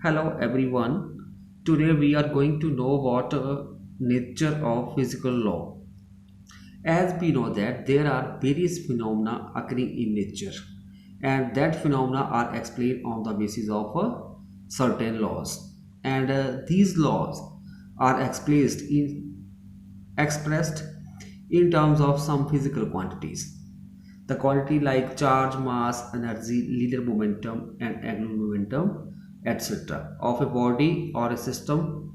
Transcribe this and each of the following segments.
Hello everyone. Today we are going to know what nature of physical law. As we know that there are various phenomena occurring in nature and that phenomena are explained on the basis of certain laws and these laws are expressed in terms of some physical quantities. The quantity like charge, mass, energy, linear momentum, and angular momentum, etc., of a body or a system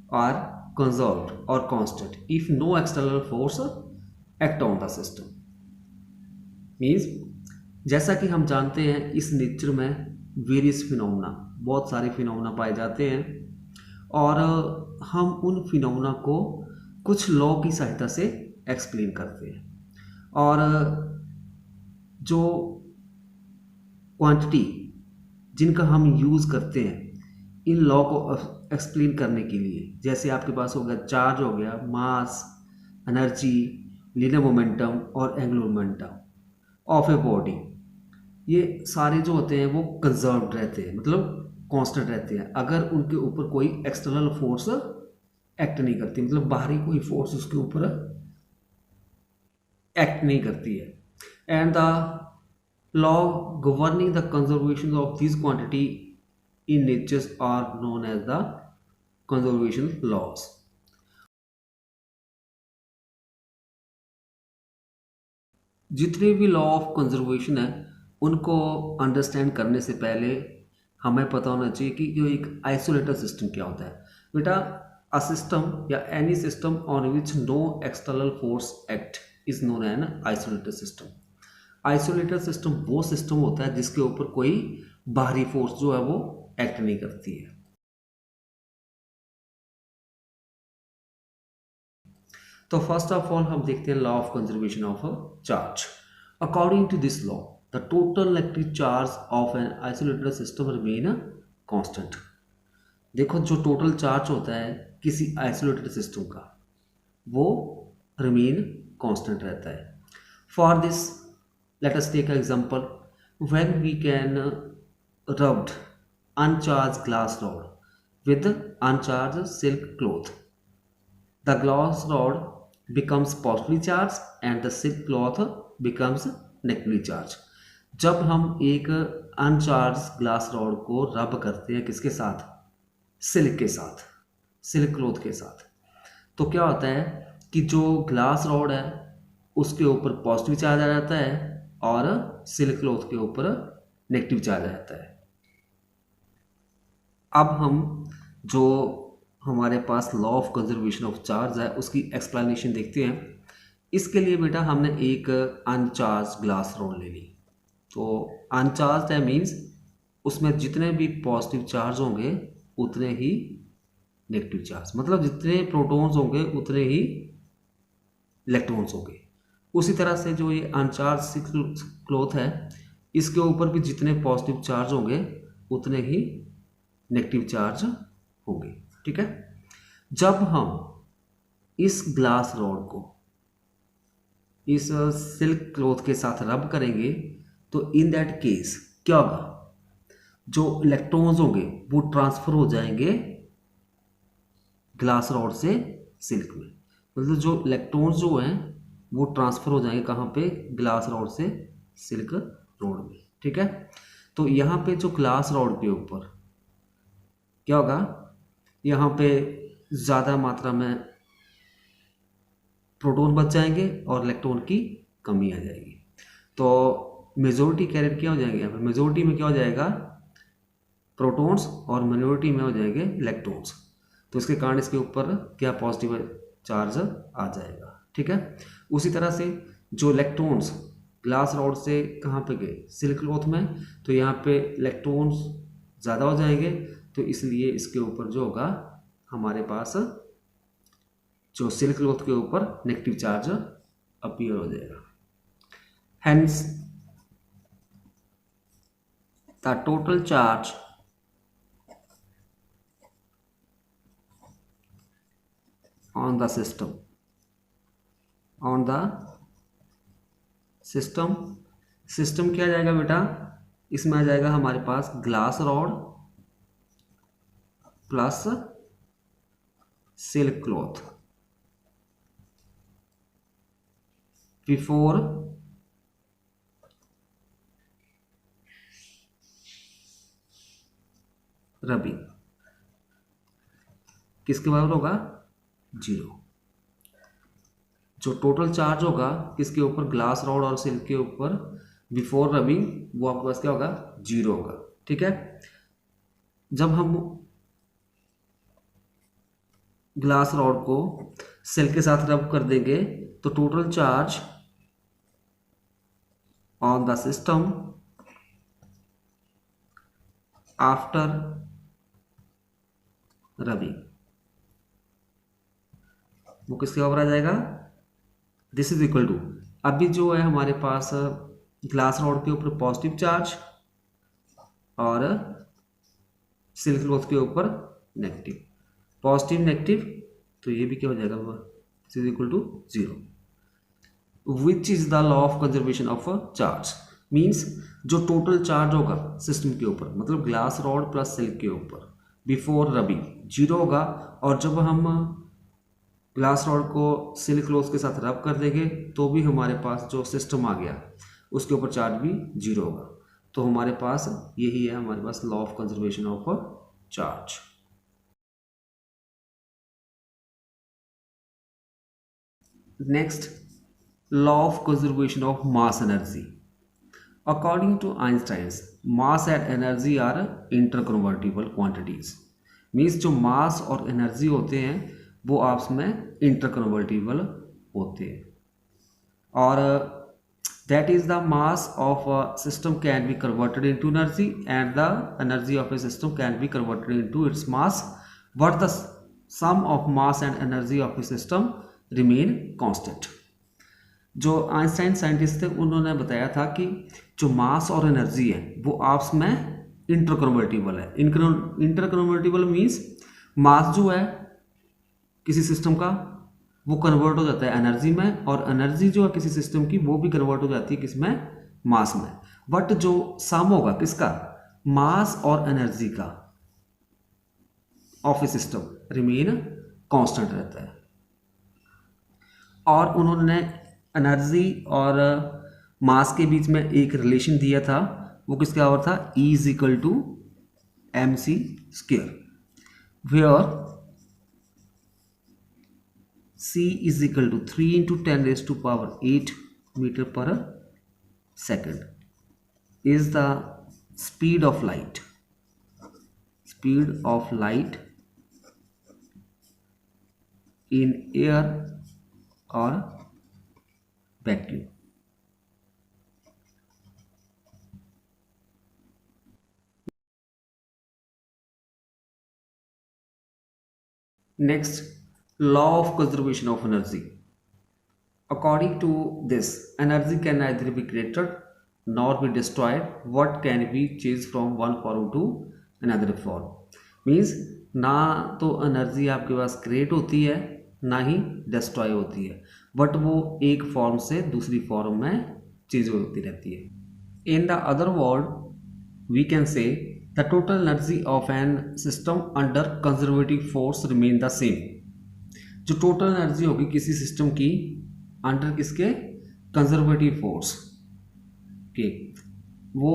are conserved or constant if no external force act on the system. Means जैसा कि हम जानते हैं इस nature में various phenomena बहुत सारे phenomena पाए जाते हैं और हम उन फिनोमेना को कुछ लॉ की सहायता से एक्सप्लेन करते हैं और जो क्वांटिटी जिनका हम यूज़ करते हैं इन लॉ को एक्सप्लेन करने के लिए, जैसे आपके पास हो गया चार्ज, हो गया मास, एनर्जी, लीनियर मोमेंटम और angular momentum of a body, ये सारे जो होते हैं वो कंजर्व्ड रहते हैं, मतलब कांस्टेंट रहते हैं अगर उनके ऊपर कोई एक्सटर्नल फोर्स एक्ट नहीं करती, मतलब बाहरी कोई फोर्स उसके ऊपर एक्ट नहीं करती है. And the law governing the conservation of these quantity in nature are known as the conservation laws. जितने भी लॉ ऑफ कंजर्वेशन है उनको अंडरस्टैंड करने से पहले हमें पता होना चाहिए कि जो एक आइसोलेटेड सिस्टम क्या होता है. बेटा, अ सिस्टम या any system on which no external force act is known an isolated system. Isolated system वो सिस्टम होता है जिसके ऊपर कोई बाहरी फोर्स जो है वो एक्ट नहीं करती है. तो फर्स्ट ऑफ ऑल हम देखते हैं law of conservation of charge. According to this law the total electric charge of an isolated system remain constant. देखो, जो टोटल चार्ज होता है किसी आइसोलेटेड सिस्टम का वो रिमेन कांस्टेंट रहता है. For this let us take an example. When we can rubbed uncharged glass rod with uncharged silk cloth, the glass rod becomes positively charged and the silk cloth becomes negatively charged. जब हम एक अनचार्ज glass rod को रब करते हैं किसके साथ? Silk के साथ, सिल्क क्लोथ के साथ, तो क्या होता है कि जो ग्लास रॉड है उसके ऊपर पॉजिटिव चार्ज आ जाता है और सिल्क क्लॉथ के ऊपर नेगेटिव चार्ज रहता है. अब हम जो हमारे पास law of conservation of charge है उसकी एक्सप्लेनेशन देखते हैं. इसके लिए बेटा हमने एक अनचार्ज ग्लास रॉड ले ली. तो अनचार्ज है मीन्स उसमें जितने भी पॉजिटिव चार्ज होंगे उतने ही नेगेटिव चार्ज, मतलब जितने प्रोटॉन्स होंगे उतने ही इलेक्ट्रॉन्स होंगे. उसी तरह से जो ये अनचार्ज क्लॉथ है इसके ऊपर भी जितने पॉजिटिव चार्ज होंगे उतने ही नेगेटिव चार्ज होंगे. ठीक है. जब हम इस ग्लास रॉड को इस सिल्क क्लॉथ के साथ रब करेंगे तो इन दैट केस क्या होगा? जो इलेक्ट्रॉन्स होंगे वो ट्रांसफर हो जाएंगे ग्लास रॉड से सिल्क में, मतलब जो इलेक्ट्रॉन्स जो हैं वो ट्रांसफ़र हो जाएंगे कहाँ पे? ग्लास रॉड से सिल्क रॉड में. ठीक है. तो यहाँ पे जो ग्लास रॉड के ऊपर क्या होगा? यहाँ पे ज़्यादा मात्रा में प्रोटॉन बच जाएंगे और इलेक्ट्रॉन की कमी आ जाएगी. तो मेजोरिटी कैरियर क्या हो जाएंगे? यहाँ पे मेजोरिटी में क्या हो जाएगा? प्रोटॉन्स, और माइनॉरिटी में हो जाएंगे इलेक्ट्रॉन्स. तो इसके कारण इसके ऊपर क्या पॉजिटिव चार्ज आ जाएगा. ठीक है. उसी तरह से जो इलेक्ट्रॉन्स ग्लास रॉड से कहाँ पे गए? सिल्क क्लॉथ में, तो यहाँ पे इलेक्ट्रॉन्स ज़्यादा हो जाएंगे तो इसलिए इसके ऊपर जो होगा हमारे पास जो सिल्क क्लॉथ के ऊपर नेगेटिव चार्ज अपीयर हो जाएगा. Hence the total charge on the system system क्या आ जाएगा बेटा? इसमें आ जाएगा हमारे पास glass rod plus silk cloth before rubbing किसके बराबर होगा 0। जो टोटल चार्ज होगा किसके ऊपर, ग्लास रॉड और सिल्क के ऊपर बिफोर रबिंग, वो आपके पास क्या होगा 0 होगा। ठीक है, जब हम ग्लास रॉड को सिल्क के साथ रब कर देंगे तो total charge on the system after rubbing वो किसके बराबर आ जाएगा, दिस इज इक्वल टू, अभी जो है हमारे पास ग्लास रॉड के ऊपर पॉजिटिव चार्ज और सिल्क क्लॉथ के ऊपर नेगेटिव, पॉजिटिव नेगेटिव, तो ये भी क्या हो जाएगा, this is equal to 0। Which is the law of conservation of charge, means जो टोटल चार्ज होगा सिस्टम के ऊपर, मतलब ग्लास रॉड प्लस सिल्क के ऊपर बिफोर रबिंग 0 होगा, और जब हम ग्लास रॉड को सिल्क क्लॉथ के साथ रब कर देंगे तो भी हमारे पास जो सिस्टम आ गया उसके ऊपर चार्ज भी 0 होगा। तो हमारे पास यही है हमारे पास law of conservation of charge. Next, law of conservation of mass energy. According to Einstein's mass and energy are interconvertible quantities, means जो मास और एनर्जी होते हैं वो आपस में इंटरकन्वर्टिबल होते हैं, और that is the mass of a system can be converted into energy and the energy of a system can be converted into its mass, but the sum of mass and energy of a system remain constant। जो Einstein scientist थे उन्होंने बताया था कि जो mass और energy है वो आपस में इंटरकन्वर्टिबल है। इंटरकन्वर्टिबल मीन्स मास जो है किसी सिस्टम का वो कन्वर्ट हो जाता है एनर्जी में, और एनर्जी जो है किसी सिस्टम की वो भी कन्वर्ट हो जाती है किसमें, मास में। बट जो सम होगा किसका, मास और एनर्जी का of a system remain constant रहता है। और उन्होंने एनर्जी और मास के बीच में एक रिलेशन दिया था, वो किसके बराबर था, E is equal to mc square, where C is equal to 3 into 10 raised to power 8 meter per second is the speed of light in air or vacuum। Next, law of conservation of energy। According to this, energy can neither be created nor be destroyed, what can be changed from one form to another form। Means ना तो energy आपके पास create होती है ना ही destroy होती है, but वो एक फॉर्म से दूसरी फॉर्म में चेंज होती रहती है। In the other word we can say the total energy of an system under conservative force remain the same. जो टोटल एनर्जी होगी किसी सिस्टम की अंडर किसके, कंजर्वेटिव फोर्स के, वो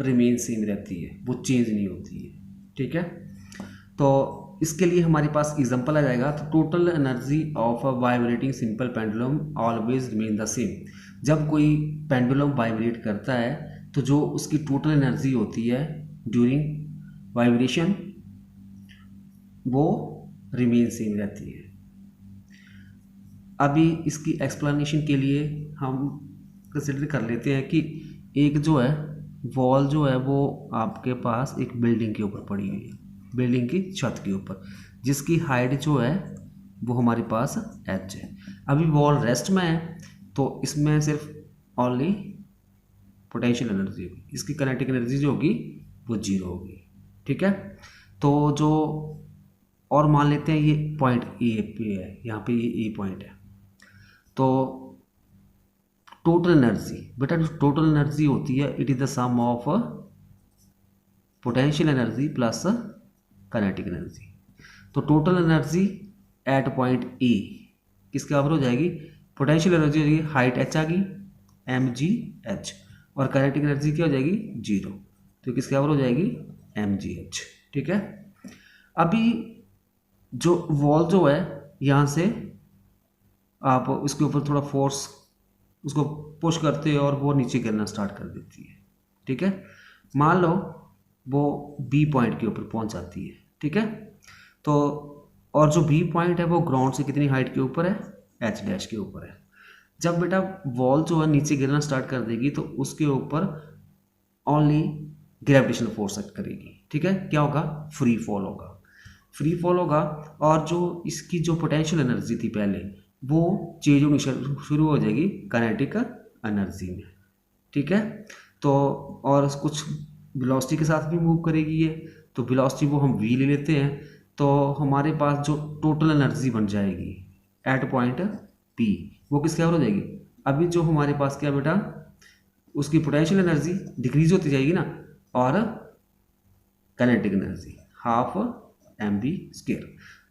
रिमेन सेम रहती है, वो चेंज नहीं होती है। ठीक है, तो इसके लिए हमारे पास एग्जांपल आ जाएगा। तो total energy of a vibrating simple pendulum always remain the same. जब कोई पेंडुलम वाइब्रेट करता है तो जो उसकी टोटल एनर्जी होती है ड्यूरिंग वाइब्रेशन वो रिमेन सेम रहती है। अभी इसकी एक्सप्लेनेशन के लिए हम कंसिडर कर लेते हैं कि एक जो है वॉल जो है वो आपके पास एक बिल्डिंग के ऊपर पड़ी हुई है, बिल्डिंग की छत के ऊपर, जिसकी हाइट जो है वो हमारे पास h है। अभी वॉल रेस्ट में है तो इसमें सिर्फ ओनली पोटेंशियल एनर्जी होगी, इसकी काइनेटिक एनर्जी जो होगी वो 0 होगी। ठीक है, तो जो और मान लेते हैं ये पॉइंट ए पे है, यहाँ पे ये ए पॉइंट है, तो टोटल एनर्जी, बेटा जो टोटल एनर्जी होती है it is the sum of potential energy plus kinetic energy. तो total energy at point A किसके बराबर हो जाएगी, पोटेंशियल एनर्जी हो जाएगी हाइट एच आ गई mgh, और काइनेटिक एनर्जी क्या हो जाएगी जीरो, तो किसके बराबर हो जाएगी mgh। ठीक है, अभी जो वॉल जो है यहाँ से आप उसके ऊपर थोड़ा फोर्स उसको पुश करते हो और वो नीचे गिरना स्टार्ट कर देती है। ठीक है, मान लो वो बी पॉइंट के ऊपर पहुंच जाती है। ठीक है, तो और जो बी पॉइंट है वो ग्राउंड से कितनी हाइट के ऊपर है, एच डैश के ऊपर है। जब बेटा वॉल जो है नीचे गिरना स्टार्ट कर देगी तो उसके ऊपर ओनली ग्रेविटेशनल फोर्स एक्ट करेगी। ठीक है, क्या होगा, फ्री फॉल होगा, फ्री फॉल होगा, और जो इसकी जो पोटेंशियल एनर्जी थी पहले वो चेंज होनी शुरू हो जाएगी काइनेटिक एनर्जी में। ठीक है, तो और कुछ वेलोसिटी के साथ भी मूव करेगी ये, तो वेलोसिटी वो हम v ले लेते हैं, तो हमारे पास जो टोटल एनर्जी बन जाएगी एट पॉइंट p वो किसके बराबर हो जाएगी। अभी जो हमारे पास क्या बेटा उसकी पोटेंशियल एनर्जी डिक्रीज होती जाएगी ना, और काइनेटिक एनर्जी हाफ mv²,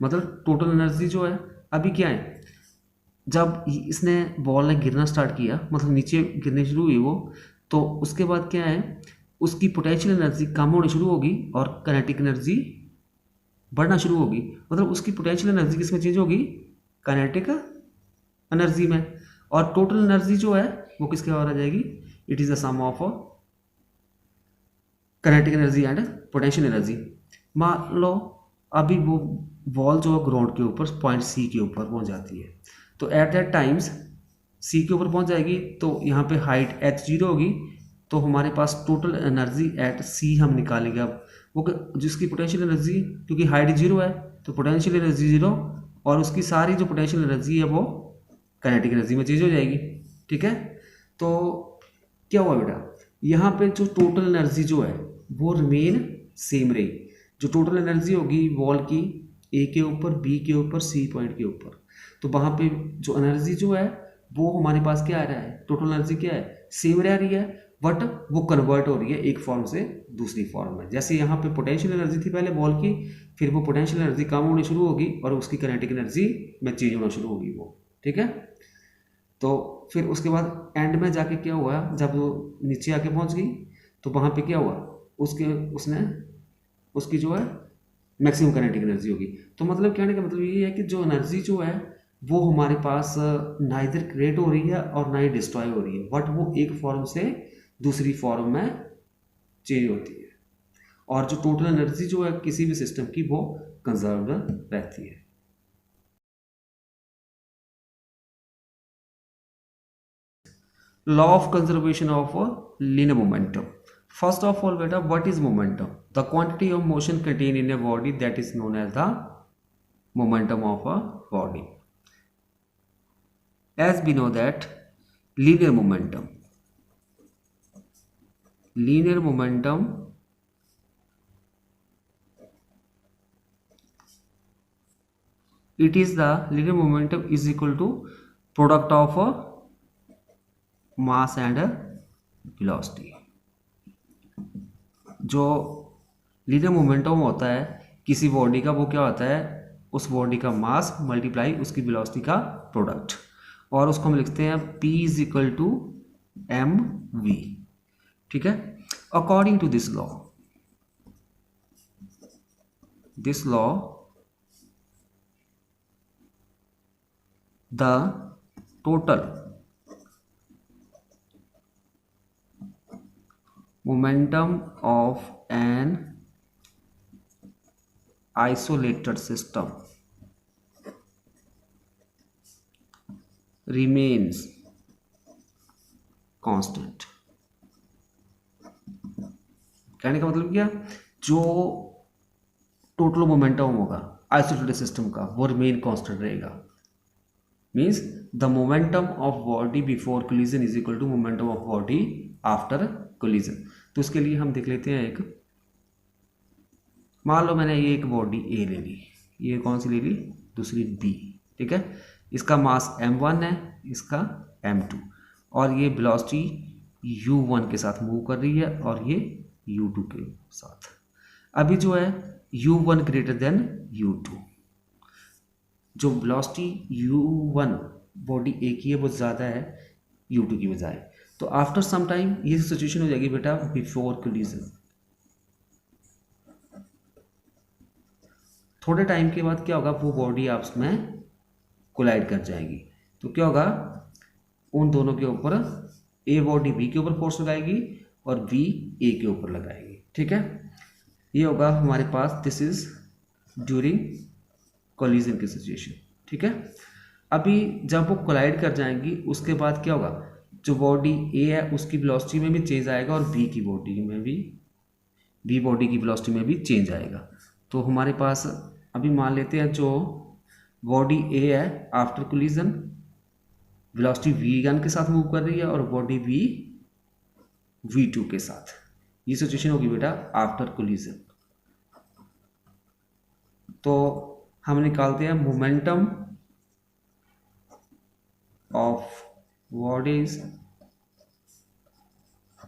मतलब टोटल एनर्जी जो है अभी क्या है, जब इसने बॉल ने गिरना स्टार्ट किया मतलब नीचे गिरने शुरू हुई वो, तो उसके बाद क्या है उसकी पोटेंशियल एनर्जी कम होनी शुरू होगी और काइनेटिक एनर्जी बढ़ना शुरू होगी, मतलब उसकी पोटेंशियल एनर्जी किस में चेंज होगी, काइनेटिक एनर्जी में, और टोटल एनर्जी जो है वो किसके बराबर आ जाएगी, it is the sum of kinetic energy and potential energy. मान लो अभी वो बॉल जो है ग्राउंड के ऊपर पॉइंट सी के ऊपर पहुंच जाती है, तो एट दैट टाइम्स सी के ऊपर पहुंच जाएगी, तो यहाँ पे हाइट एच जीरो होगी, तो हमारे पास टोटल एनर्जी एट सी हम निकालेंगे। अब वो जिसकी पोटेंशियल एनर्जी, क्योंकि हाइट जीरो है तो पोटेंशियल एनर्जी जीरो, और उसकी सारी जो पोटेंशियल एनर्जी है वो काइनेटिक एनर्जी में चेंज हो जाएगी। ठीक है, तो क्या हुआ बेटा, यहाँ पे जो टोटल एनर्जी जो है वो रिमेन सेम रही, जो टोटल एनर्जी होगी वॉल की ए के ऊपर बी के ऊपर सी पॉइंट के ऊपर, तो वहाँ पे जो एनर्जी जो है वो हमारे पास क्या आ रहा है, टोटल एनर्जी क्या है सेम रह रही है, बट वो कन्वर्ट हो रही है एक फॉर्म से दूसरी फॉर्म में। जैसे यहाँ पे पोटेंशियल एनर्जी थी पहले बॉल की, फिर वो पोटेंशियल एनर्जी कम होनी शुरू होगी और उसकी काइनेटिक एनर्जी में चेंज होना शुरू होगी वो। ठीक है, तो फिर उसके बाद एंड में जाके क्या हुआ, जब वो नीचे आके पहुंच गई तो वहाँ पे क्या हुआ, उसकी जो है मैक्सिमम काइनेटिक एनर्जी होगी। तो मतलब कहने का मतलब ये है कि जो एनर्जी जो है वो हमारे पास ना इधर क्रिएट हो रही है और ना ही डिस्ट्रॉय हो रही है, बट वो एक फॉर्म से दूसरी फॉर्म में चेंज होती है, और जो टोटल एनर्जी जो है किसी भी सिस्टम की वो कंजर्व रहती है। Law of conservation of linear momentum. First of all बेटा what is momentum, the quantity of motion content in a body that is known as the momentum of a body. As we know that linear momentum it is the linear momentum is equal to product of a mass and a velocity। जो linear momentum होता है किसी body का वो क्या होता है, उस बॉडी का मास मल्टीप्लाई उसकी वेलोसिटी का प्रोडक्ट, और उसको हम लिखते हैं P is equal to mv। ठीक है, according to this law the total momentum of an isolated system remains constant। कहने का मतलब क्या, जो टोटल मोमेंटम होगा आइसोलेटेड सिस्टम का वो रिमेन कांस्टेंट रहेगा, means the momentum of body before collision is equal to momentum of body after collision. तो इसके लिए हम देख लेते हैं एक, मान लो मैंने ये एक बॉडी ए ले ली, ये कौन सी ले ली, दूसरी बी। ठीक है, इसका मास m1 है, इसका m2, और ये वेलोसिटी u1 के साथ मूव कर रही है और ये u2 के साथ। अभी जो है u1 ग्रेटर देन u2। जो वेलोसिटी u1 बॉडी ए की है वो ज़्यादा है u2 की बजाय। तो आफ्टर सम टाइम ये सिचुएशन हो जाएगी बेटा बिफोर कोलिजन। थोड़े टाइम के बाद क्या होगा, वो बॉडी आपस में कोलाइड कर जाएगी। तो क्या होगा, उन दोनों के ऊपर ए बॉडी बी के ऊपर फोर्स लगाएगी और बी ए के ऊपर लगाएगी। ठीक है, ये होगा हमारे पास, दिस इज ड्यूरिंग कोलिजन की सिचुएशन। ठीक है, अभी जब वो कोलाइड कर जाएंगी उसके बाद क्या होगा, जो बॉडी ए है उसकी वेलोसिटी में भी चेंज आएगा और बी की बॉडी में भी, बी बॉडी की वेलोसिटी में भी चेंज आएगा। तो हमारे पास अभी मान लेते हैं जो बॉडी ए है आफ्टर कोलिजन वेलोसिटी v1 के साथ मूव कर रही है और बॉडी बी v2 के साथ। ये सिचुएशन होगी बेटा आफ्टर कोलिजन। तो हम निकालते हैं momentum of bodies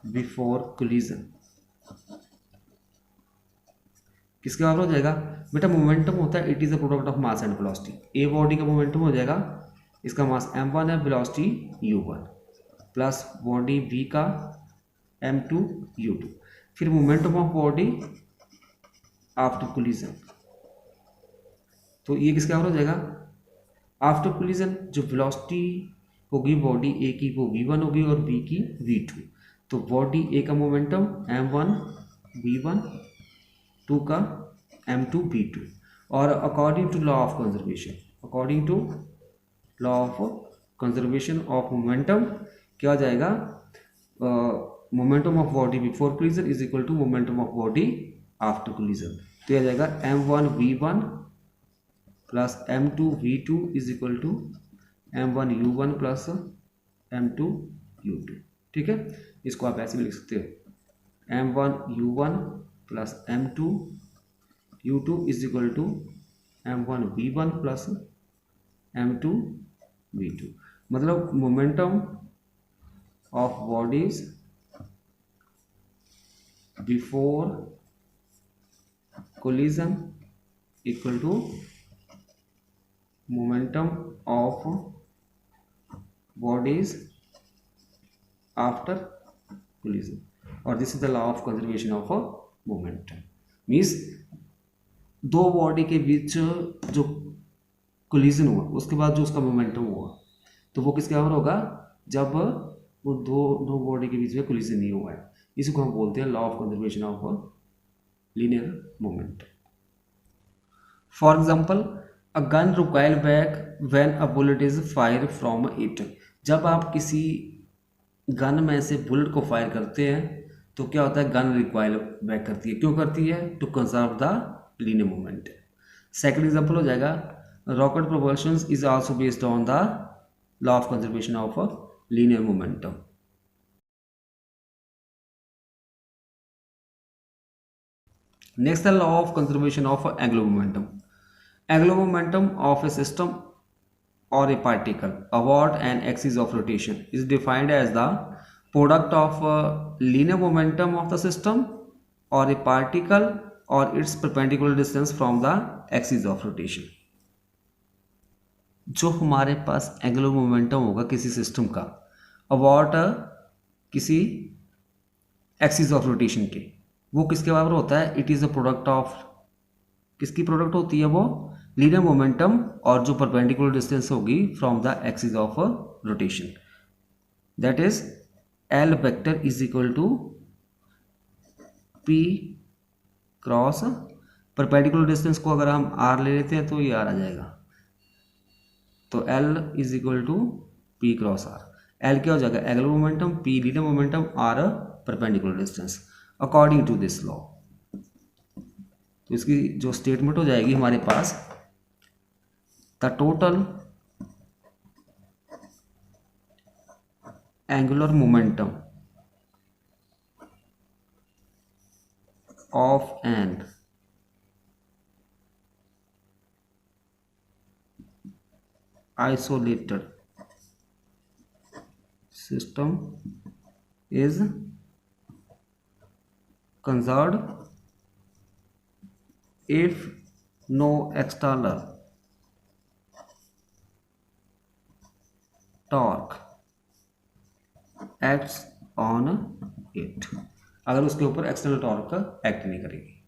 before collision. किसके बराबर हो जाएगा बेटा, मोमेंटम होता है it is the product of mass and velocity. A body का मोमेंटम हो जाएगा, इसका मास m1 है, velocity u1 plus body b का m2 u2। फिर momentum of body after collision, तो ये किसके बराबर हो जाएगा, आफ्टर कोलिजन जो वेलोसिटी होगी बॉडी ए की वो v1 होगी और b की v2। तो बॉडी ए का मोमेंटम m1 v1, 2 का m2 v2। और according to law of conservation, according to law of conservation of momentum क्या हो जाएगा, momentum of body before collision is equal to momentum of body after collision. तो यह जाएगा m1 v1 plus m2 v2 is equal to m1 u1 plus m2 u2। ठीक है, इसको आप ऐसे भी लिख सकते हो m1 u1 plus m2 u2 is equal to m1 v1 plus m2 v2। मतलब momentum of bodies before collision equal to momentum of bodies after collision. और this is the law of conservation of momentum. Means दो body के बीच जो collision हुआ उसके बाद जो उसका मोमेंटम हुआ तो वो किसके बराबर होगा, जब वो दो बॉडी के बीच में कोलिजन नहीं हुआ है। इसी को हम बोलते हैं law of conservation of linear moment. For example, a gun recoil back when a bullet is fire from it. जब आप किसी गन में से बुलेट को फायर करते हैं तो क्या होता है, गन रिकॉइल बैक करती है। क्यों करती है, to conserve the linear moment. Second example हो जाएगा, rocket propulsion is also based on the law of conservation of linear momentum. Next the law of conservation of angular momentum. Angular momentum of a system or a particle about an axis of rotation is defined as the product of linear momentum of the system or a particle or its perpendicular distance from the axis of rotation। जो हमारे पास angular momentum होगा किसी system का about किसी axis of rotation के, वो किसके बराबर होता है, it is a product of, किसकी प्रोडक्ट होती है वो, लीनियर मोमेंटम और जो परपेंडिकुलर डिस्टेंस होगी from the axis of rotation. That is L vector is equal to P cross perpendicular distance को अगर हम आर ले लेते हैं तो ये आर आ जाएगा। तो L is equal to P cross R. L क्या हो जाएगा, angular momentum, P linear momentum, R perpendicular distance according to this law. तो इसकी जो स्टेटमेंट हो जाएगी हमारे पास, the total angular momentum of an isolated system is conserved if no external torque acts on it, अगर उसके ऊपर एक्सटर्नल टॉर्क एक्ट नहीं करेगी।